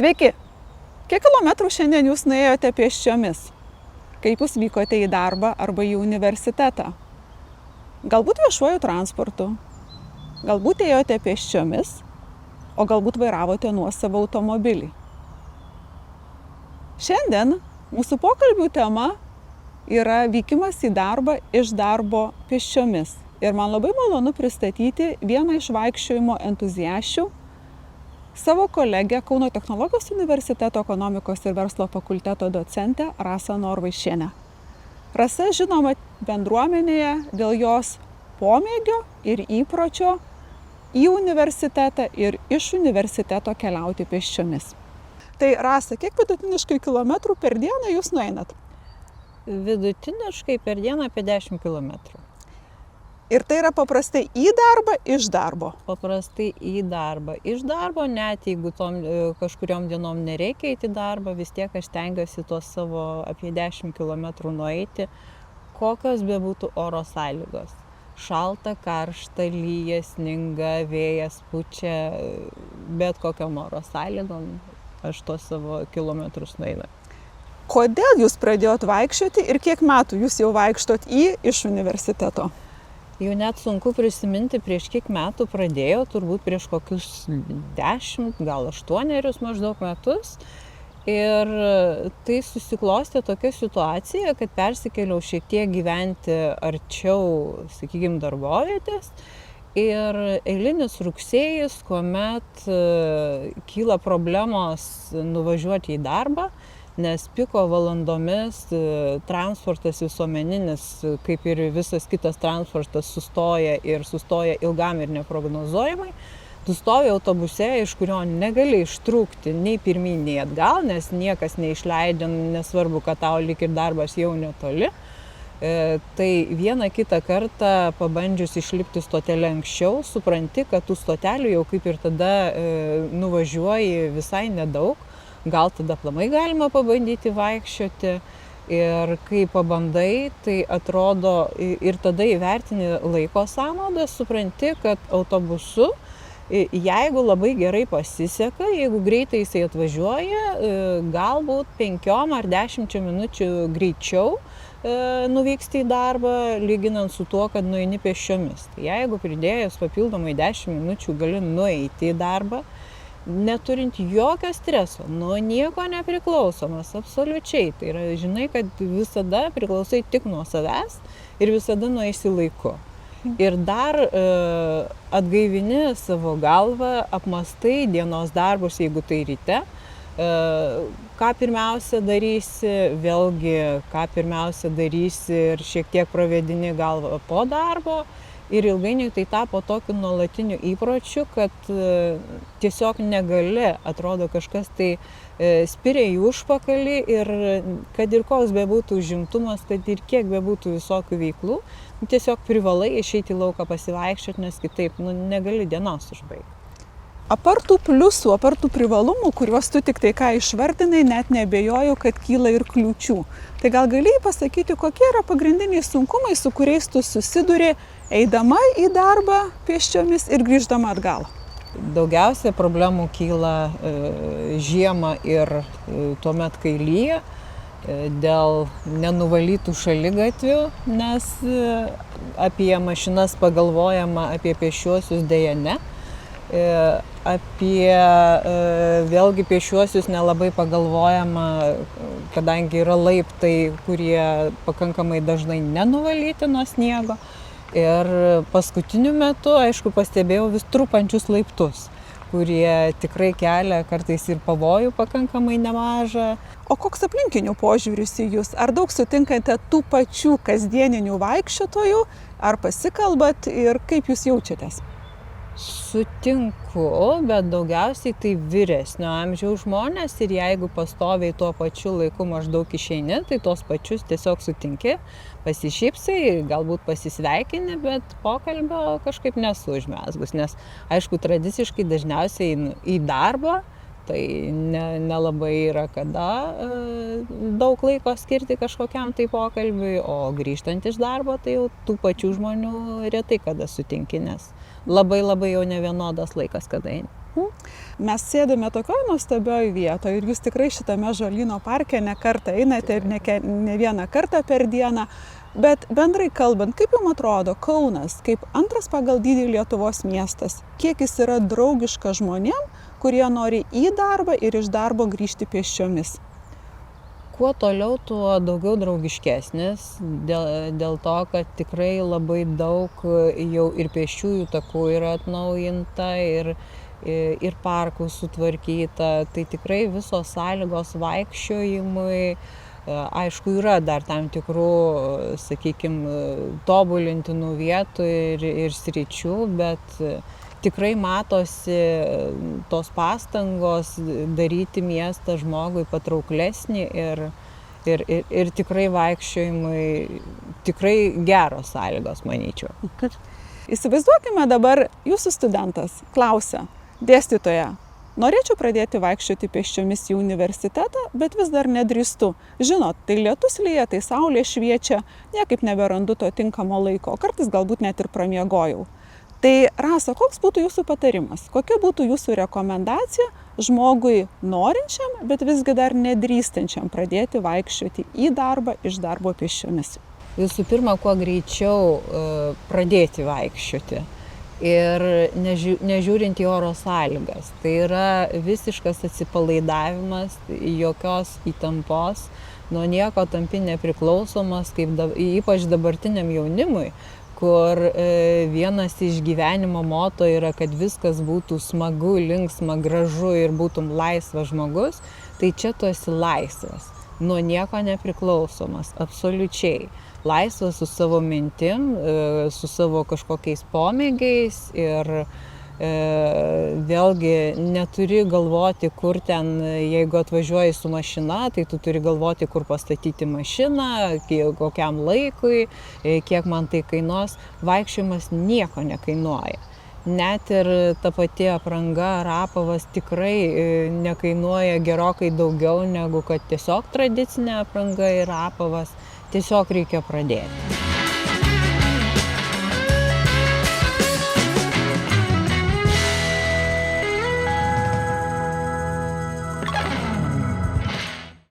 Sveiki! Kiek kilometrų šiandien jūs nuėjote pėsčiomis? Kaip jūs vykote į darbą arba į universitetą? Galbūt viešuoju transportu, galbūt ėjote pėsčiomis, o galbūt vairavote nuosavą automobilį. Šiandien mūsų pokalbių tema yra vykimas į darbą iš darbo pėsčiomis. Ir man labai malonu pristatyti vieną iš vaikščiojimo entuziasčių, savo kolegę Kauno technologijos universiteto ekonomikos ir verslo fakulteto docentę Rasą Norvaišienę. Rasa žinoma bendruomenėje dėl jos pomėgio ir įpročio į universitetą ir iš universiteto keliauti pėsčiomis. Tai Rasa, kiek vidutiniškai kilometrų per dieną jūs nueinat? Vidutiniškai per dieną apie 10 kilometrų. Ir tai yra paprastai į darbą, iš darbo? Paprastai į darbą. Iš darbo, net jeigu kažkuriom dienom nereikia eiti į darbą, vis tiek aš stengiuosi tuos savo apie 10 kilometrų nueiti, kokios bebūtų oro sąlygos. Šalta, karšta, lyja, sninga, vėjas pučia, bet kokiom oro sąlygom aš tuos savo kilometrus nueinu. Kodėl jūs pradėjot vaikščioti ir kiek metų jūs jau vaikštot iš universiteto? Jau net sunku prisiminti, prieš kiek metų pradėjau, turbūt prieš kokius 10, gal 8 maždaug metus. Ir tai susiklostė tokia situacija, kad persikėliau šiek tiek gyventi arčiau, sakykime, darbovietės. Ir eilinis rugsėjis, kuomet kyla problemos nuvažiuoti į darbą, nes piko valandomis transportas visuomeninis, kaip ir visas kitas transportas, sustoja ilgam ir neprognozuojamai. Tu stovi autobuse, iš kurio negali ištrūkti nei pirmyn, nei atgal, nes niekas neišleidžia, nesvarbu, kad tau lyg ir darbas jau netoli. Tai vieną kitą kartą pabandžius išlipti stotelę anksčiau, supranti, kad tų stotelių jau kaip ir tada nuvažiuoji visai nedaug. Gal tada aplamai galima pabandyti vaikščioti ir kai pabandai, tai atrodo ir tada įvertini laiko sąnaudas, supranti, kad autobusu, jeigu labai gerai pasiseka, jeigu greitai jisai atvažiuoja, galbūt 5 ar 10 minučių greičiau nuvyksti į darbą, lyginant su tuo, kad nueini pėsčiomis. Tai jeigu pridėjus papildomai 10 minučių gali nueiti į darbą, neturint jokio streso, nuo nieko nepriklausomas, absoliučiai. Tai yra, žinai, kad visada priklausai tik nuo savęs ir visada nueisi laiku. Ir dar atgaivini savo galvą, apmastai dienos darbus, jeigu tai ryte, ką pirmiausia darysi, vėlgi, ką pirmiausia darysi ir šiek tiek pravedini galvą po darbo. Ir ilgainiui tai tapo tokiu nuolatiniu įpročiu, kad tiesiog negali, atrodo kažkas tai spiria į užpakalį ir kad ir koks bebūtų užimtumas, kad ir kiek bebūtų visokių veiklų, tiesiog privalai išeiti į lauką pasivaikščioti, nes kitaip negali dienos užbaigti. Apart tų pliusų, apart tų privalumų, kuriuos tu tik tai ką išvardinai, net neabejoju, kad kyla ir kliūčių. Tai gal galėjai pasakyti, kokie yra pagrindiniai sunkumai, su kuriais tu susiduri eidama į darbą pėsčiomis ir grįždama atgal? Daugiausia problemų kyla žiemą ir tuomet, kai lyja, dėl nenuvalytų šaligatvių, nes apie mašinas pagalvojama, apie pėsčiuosius deja ne. Apie vėlgi pėsčiuosius nelabai pagalvojama, kadangi yra laiptai, kurie pakankamai dažnai nenuvalyti nuo sniego. Ir paskutiniu metu, aišku, pastebėjau vis trupančius laiptus, kurie tikrai kelia kartais ir pavojų pakankamai nemažą. O koks aplinkinių požiūris į jūs? Ar daug sutinkate tų pačių kasdieninių vaikščiotojų, ar pasikalbat ir kaip jūs jaučiatės? Sutinku, bet daugiausiai tai vyresnio amžiaus žmonės ir jeigu pastoviai tuo pačiu laiku maždaug išeini, tai tos pačius tiesiog sutinki, pasišypsai, galbūt pasisveikini, bet pokalbio kažkaip nesu užmezgus, nes aišku, tradiciškai dažniausiai į darbą, tai nelabai yra kada daug laiko skirti kažkokiam tai pokalbiui, o grįžtant iš darbo, tai jau tų pačių žmonių retai kada sutinki, nes labai jau nevienodas laikas kada eini. Mes sėdame tokioje nuostabioje vietoje ir jūs tikrai šitame žolyno parke ne kartą einate ir ne vieną kartą per dieną. Bet bendrai kalbant, kaip jums atrodo Kaunas, kaip antras pagal dydį Lietuvos miestas, kiek jis yra draugiškas žmonėm, kurie nori į darbą ir iš darbo grįžti pėsčiomis? Kuo toliau, tuo daugiau draugiškesnis, dėl to, kad tikrai labai daug jau ir pėsčiųjų takų yra atnaujinta, ir parkų sutvarkyta, tai tikrai visos sąlygos vaikščiojimui. Aišku, yra dar tam tikrų, sakykime, tobulintinų vietų ir sričių, bet tikrai matosi tos pastangos daryti miestą žmogui patrauklesnį ir tikrai vaikščiojimui tikrai geros sąlygos, manyčiau. Įsivaizduokime dabar, jūsų studentas klausia, dėstytoja, norėčiau pradėti vaikščioti pėsčiomis į universitetą, bet vis dar nedrįstu. Žinot, tai lietus lyja, tai saulė šviečia, niekaip neberandu to tinkamo laiko, kartais galbūt net ir pramiegojau. Tai Rasa, koks būtų jūsų patarimas? Kokia būtų jūsų rekomendacija žmogui norinčiam, bet visgi dar nedrįstančiam pradėti vaikščioti į darbą, iš darbo pėsčiomis? Visų pirma, kuo greičiau pradėti vaikščioti. Ir nežiūrint į oro sąlygas. Tai yra visiškas atsipalaidavimas, jokios įtampos, nuo nieko tampi nepriklausomas, ypač dabartiniam jaunimui, kur vienas iš gyvenimo moto yra, kad viskas būtų smagu, linksma, gražu ir būtum laisvas žmogus, tai čia tu esi laisvas, nuo nieko nepriklausomas, absoliučiai. Laisvas su savo mintim, su savo kažkokiais pomėgiais ir vėlgi neturi galvoti, kur ten, jeigu atvažiuoji su mašina, tai tu turi galvoti, kur pastatyti mašiną, kokiam laikui, kiek man tai kainuos. Vaikščiojimas nieko nekainuoja. Net ir ta pati apranga ar apavas tikrai nekainuoja gerokai daugiau negu kad tiesiog tradicinė apranga ir apavas. Tiesiog reikia pradėti.